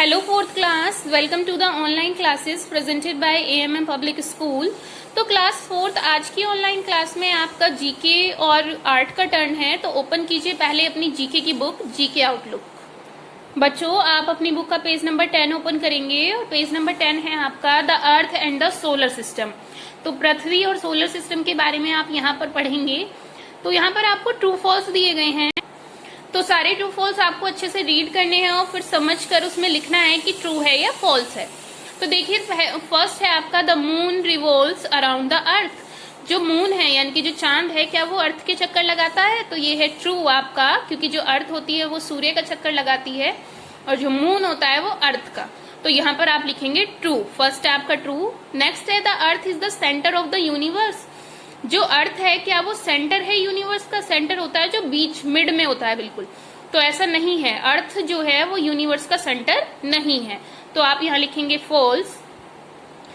Hello fourth class, welcome to the online classes presented by AMM public school. तो class fourth आज की online class में आपका GK और आर्ट का टर्न है। तो ओपन कीजिए पहले अपनी जीके की बुक जीके आउटलुक। बच्चों, आप अपनी बुक का पेज नंबर 10 ओपन करेंगे और पेज नंबर 10 है आपका the earth and the solar system. तो पृथ्वी और सोलर सिस्टम के बारे में आप यहाँ पर पढ़ेंगे। तो यहाँ पर आपको ट्रू फॉल्स दिए गए हैं, तो सारे ट्रू फॉल्स आपको अच्छे से रीड करने हैं और फिर समझकर उसमें लिखना है कि ट्रू है या फॉल्स है। तो देखिए, फर्स्ट है आपका the moon revolves around the earth. जो मून है यानी कि जो चांद है, क्या वो अर्थ के चक्कर लगाता है? तो ये है ट्रू आपका, क्योंकि जो अर्थ होती है वो सूर्य का चक्कर लगाती है और जो मून होता है वो अर्थ का। तो यहाँ पर आप लिखेंगे ट्रू। फर्स्ट है आपका ट्रू। नेक्स्ट है the earth is the centre of the universe. जो अर्थ है, क्या वो सेंटर है यूनिवर्स का? सेंटर होता है जो बीच मिड में होता है, बिल्कुल। तो ऐसा नहीं है, अर्थ जो है वो यूनिवर्स का सेंटर नहीं है। तो आप यहाँ लिखेंगे फॉल्स।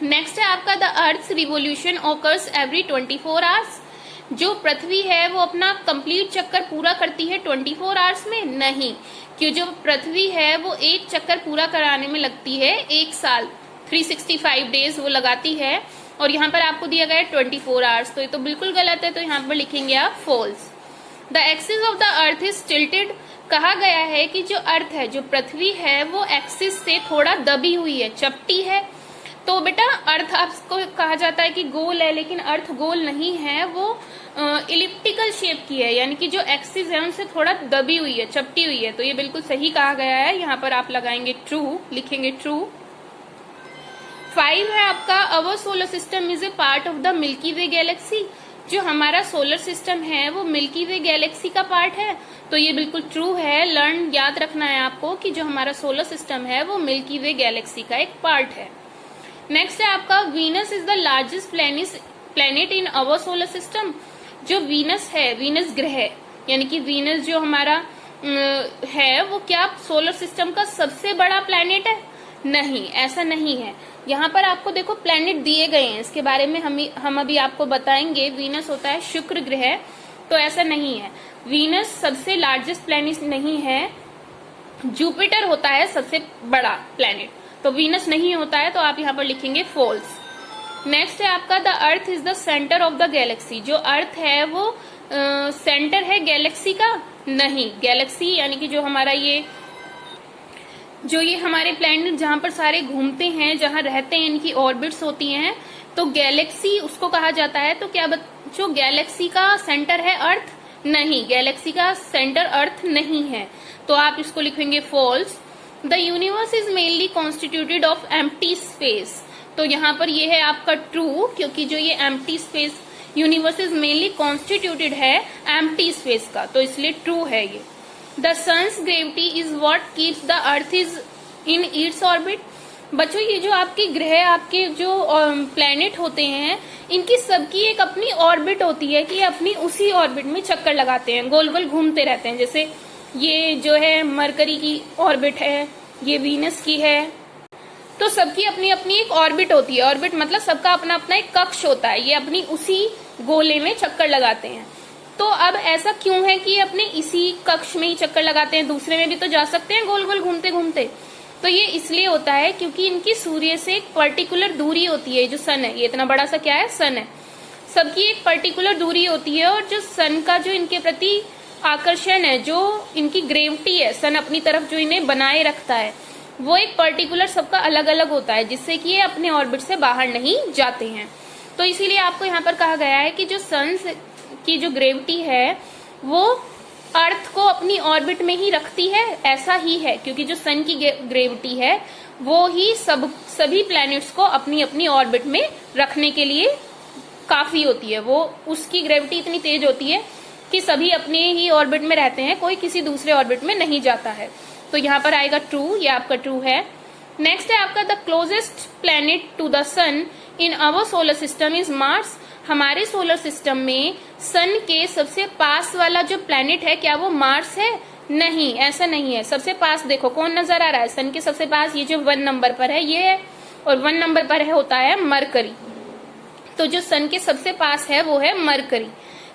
नेक्स्ट है आपका the earth revolution occurs every 24 hours. जो पृथ्वी है वो अपना कंप्लीट चक्कर पूरा करती है 24 आवर्स में? नहीं, क्यों जो पृथ्वी है वो एक चक्कर पूरा कराने में लगती है 1 साल, 365 डेज वो लगाती है। और यहाँ पर आपको दिया गया है 24 आवर्स, तो ये तो बिल्कुल गलत है। तो यहाँ पर लिखेंगे आप false. The axis of the earth is tilted. कहा गया है कि जो अर्थ है, जो पृथ्वी है, वो एक्सिस से थोड़ा दबी हुई है, चपटी है। तो बेटा अर्थ आपको कहा जाता है कि गोल है, लेकिन अर्थ गोल नहीं है, वो इलिप्टिकल शेप की है, यानी कि जो एक्सिस है उनसे थोड़ा दबी हुई है, चपटी हुई है। तो ये बिल्कुल सही कहा गया है। यहाँ पर आप लगाएंगे ट्रू, लिखेंगे ट्रू। 5 है आपका अवर solar system is a part of the milky way Galaxy. जो हमारा सोलर सिस्टम है वो मिल्की वे गैलेक्सी का पार्ट है। तो ये बिल्कुल ट्रू है। लर्न, याद रखना है आपको कि जो हमारा सोलर सिस्टम है वो मिल्की वे गैलेक्सी का एक पार्ट है। नेक्स्ट है आपका Venus is the largest planet in our solar system. जो वीनस है, वीनस ग्रह, यानी कि वीनस जो हमारा है वो क्या सोलर सिस्टम का सबसे बड़ा प्लेनेट है? नहीं, ऐसा नहीं है। यहाँ पर आपको देखो प्लेनेट दिए गए हैं, इसके बारे में हम अभी आपको बताएंगे। वीनस होता है शुक्र ग्रह, तो ऐसा नहीं है। वीनस सबसे लार्जेस्ट प्लेनेट नहीं है, जुपिटर होता है सबसे बड़ा प्लेनेट, तो वीनस नहीं होता है। तो आप यहाँ पर लिखेंगे फॉल्स। नेक्स्ट है आपका the earth is the centre of the Galaxy. जो अर्थ है वो सेंटर है गैलेक्सी का? नहीं, गैलेक्सी यानी कि जो हमारा ये हमारे प्लैनेट जहां पर सारे घूमते हैं, जहां रहते हैं, इनकी ऑर्बिट्स होती हैं, तो गैलेक्सी उसको कहा जाता है। तो क्या जो गैलेक्सी का सेंटर है अर्थ? नहीं, गैलेक्सी का सेंटर अर्थ नहीं है। तो आप इसको लिखेंगे false. The universe is mainly constituted of empty space. तो यहाँ पर ये है आपका ट्रू, क्योंकि जो ये empty space, universe is mainly constituted है एम्प्टी स्पेस का, तो इसलिए ट्रू है ये। The sun's gravity is what keeps the earth is in its orbit. बच्चों, ये जो आपके ग्रह, आपके जो प्लैनेट होते हैं, इनकी सबकी एक अपनी ऑर्बिट होती है कि अपनी उसी ऑर्बिट में चक्कर लगाते हैं, गोल गोल घूमते रहते हैं। जैसे ये जो है मरकरी की ऑर्बिट है, ये वीनस की है, तो सबकी अपनी अपनी एक ऑर्बिट होती है। ऑर्बिट मतलब सबका अपना अपना एक कक्ष होता है, ये अपनी उसी गोले में चक्कर लगाते हैं। तो अब ऐसा क्यों है कि अपने इसी कक्ष में ही चक्कर लगाते हैं? दूसरे में भी तो जा सकते हैं गोल गोल घूमते घूमते। तो ये इसलिए होता है क्योंकि इनकी सूर्य से एक पर्टिकुलर दूरी होती है। जो सन है, ये इतना बड़ा सा क्या है? सन है। सबकी एक पर्टिकुलर दूरी होती है, और जो सन का जो इनके प्रति आकर्षण है, जो इनकी ग्रेविटी है, सन अपनी तरफ जो इन्हें बनाए रखता है, वो एक पर्टिकुलर सबका अलग अलग होता है, जिससे कि ये अपने ऑर्बिट से बाहर नहीं जाते हैं। तो इसीलिए आपको यहाँ पर कहा गया है कि जो सन की जो ग्रेविटी है वो अर्थ को अपनी ऑर्बिट में ही रखती है। ऐसा ही है, क्योंकि जो सन की ग्रेविटी है वो ही सभी प्लैनेट्स को अपनी अपनी ऑर्बिट में रखने के लिए काफी होती है। वो उसकी ग्रेविटी इतनी तेज होती है कि सभी अपने ही ऑर्बिट में रहते हैं, कोई किसी दूसरे ऑर्बिट में नहीं जाता है। तो यहाँ पर आएगा ट्रू, ये आपका ट्रू है। नेक्स्ट है आपका the closest planet to the sun in our solar system is Mars. हमारे सोलर सिस्टम में सन के सबसे पास वाला जो प्लैनेट है, क्या वो मार्स है? नहीं, ऐसा नहीं है। सबसे पास देखो कौन नजर आ रहा है सन के सबसे पास? ये जो 1 नंबर पर है ये है, और 1 नंबर पर होता है मरकरी। तो जो सन के सबसे पास है वो है मरकरी,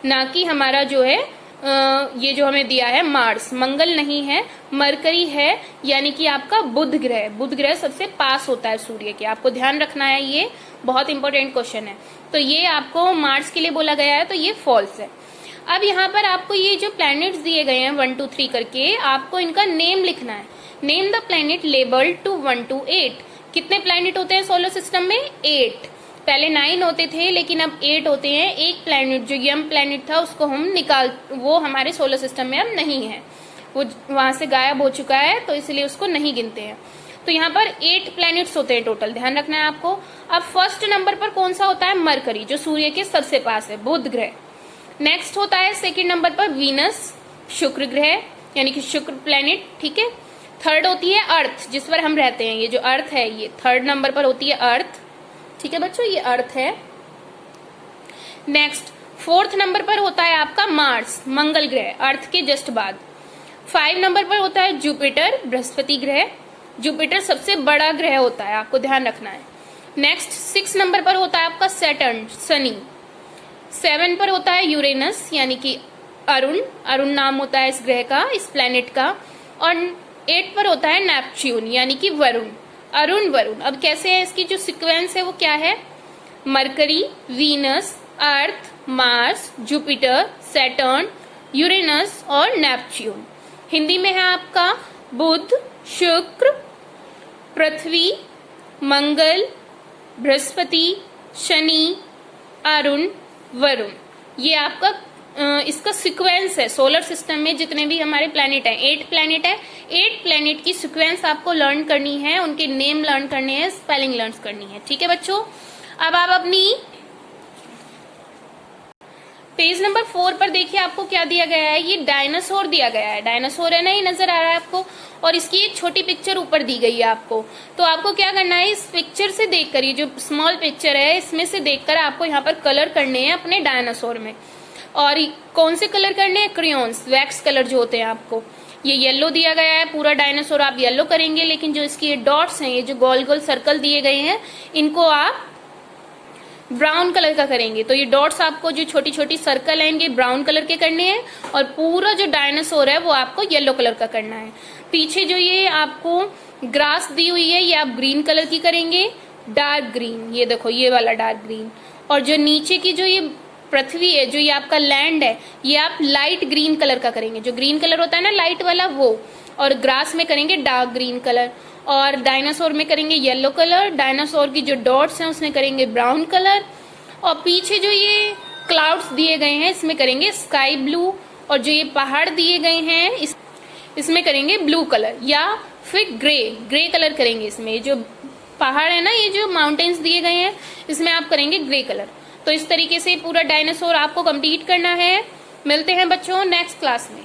ना कि हमारा जो है ये जो हमें दिया है मार्स, मंगल नहीं है, मरकरी है, यानी कि आपका बुध ग्रह। बुध ग्रह सबसे पास होता है सूर्य के, आपको ध्यान रखना है, ये बहुत इंपॉर्टेंट क्वेश्चन है। तो ये आपको मार्स के लिए बोला गया है, तो ये फॉल्स है। अब यहाँ पर आपको ये जो प्लैनेट्स दिए गए हैं 1 2 3 करके, आपको इनका नेम लिखना है। Name the planet labelled to 1 to 8। कितने प्लैनेट होते हैं सोलर सिस्टम में? 8। पहले 9 होते थे, लेकिन अब 8 होते हैं। एक प्लैनेट जो यम प्लैनेट था उसको हम वो हमारे सोलर सिस्टम में अब नहीं है, वो वहां से गायब हो चुका है, तो इसलिए उसको नहीं गिनते हैं। तो यहाँ पर 8 प्लैनेट्स होते हैं टोटल, ध्यान रखना है आपको। अब फर्स्ट नंबर पर कौन सा होता है? मरकरी, जो सूर्य के सबसे पास है, बुध ग्रह। नेक्स्ट होता है सेकेंड नंबर पर वीनस, शुक्र ग्रह, यानी कि शुक्र प्लैनेट, ठीक है। थर्ड होती है अर्थ, जिस पर हम रहते हैं, ये जो अर्थ है ये थर्ड नंबर पर होती है अर्थ, ठीक है बच्चों, ये अर्थ है। नेक्स्ट फोर्थ नंबर पर होता है आपका मार्स, मंगल ग्रह, अर्थ के जस्ट बाद। 5 नंबर पर होता है जुपिटर, बृहस्पति ग्रह। जुपिटर सबसे बड़ा ग्रह होता है, आपको ध्यान रखना है। नेक्स्ट 6 नंबर पर होता है आपका सैटर्न, शनि। 7 पर होता है यूरेनस, यानी कि अरुण, अरुण नाम होता है इस ग्रह का, इस प्लेनेट का। और 8 पर होता है नेपच्यून, यानी कि वरुण, अरुण वरुण। अब कैसे है इसकी जो सीक्वेंस है वो क्या है? मरकरी, वीनस, अर्थ, मार्स, जुपिटर, सैटर्न, यूरेनस और नेपच्यून। हिंदी में है आपका बुध, शुक्र, पृथ्वी, मंगल, बृहस्पति, शनि, अरुण, वरुण। ये आपका इसका सीक्वेंस है। सोलर सिस्टम में जितने भी हमारे प्लैनेट हैं, 8 प्लैनेट है, 8 प्लैनेट की सीक्वेंस आपको लर्न करनी है, उनके नेम लर्न करने हैं, स्पेलिंग लर्न करनी है, ठीक है बच्चों। अब आप अपनी पेज नंबर 4 पर देखिए, आपको क्या दिया गया है? ये डायनासोर दिया गया है, डायनासोर है ना, ये नजर आ रहा है आपको, और इसकी एक छोटी पिक्चर ऊपर दी गई है आपको। तो आपको क्या करना है, इस पिक्चर से देखकर, ये जो स्मॉल पिक्चर है इसमें से देखकर आपको यहाँ पर कलर करने हैं अपने डायनासोर में। और कौन से कलर करने हैं? क्रेयॉन्स, वैक्स कलर जो होते हैं आपको। ये येलो दिया गया है, पूरा डायनासोर आप येलो करेंगे, लेकिन जो इसकी डॉट्स हैं, ये जो गोल गोल सर्कल दिए गए हैं, इनको आप ब्राउन कलर का करेंगे। तो ये डॉट्स आपको जो छोटी छोटी सर्कल है इनके ब्राउन कलर के करने हैं, और पूरा जो डायनासोर है वो आपको येलो कलर का करना है। पीछे जो ये आपको ग्रास दी हुई है ये आप ग्रीन कलर की करेंगे, डार्क ग्रीन, ये देखो ये वाला डार्क ग्रीन। और जो नीचे की जो ये पृथ्वी है, जो ये आपका लैंड है, ये आप लाइट ग्रीन कलर का करेंगे, जो ग्रीन कलर होता है ना लाइट वाला वो। और ग्रास में करेंगे डार्क ग्रीन कलर, और डायनासोर में करेंगे येलो कलर। डायनासोर की जो डॉट्स हैं उसमें करेंगे ब्राउन कलर, और पीछे जो ये क्लाउड्स दिए गए हैं इसमें करेंगे स्काई ब्लू, और जो ये पहाड़ दिए गए हैं इसमें करेंगे ब्लू कलर, या फिर ग्रे कलर करेंगे। इसमें जो पहाड़ है ना, ये जो माउंटेन्स दिए गए हैं इसमें आप करेंगे ग्रे कलर। तो इस तरीके से पूरा डायनासोर आपको कंप्लीट करना है। मिलते हैं बच्चों नेक्स्ट क्लास में।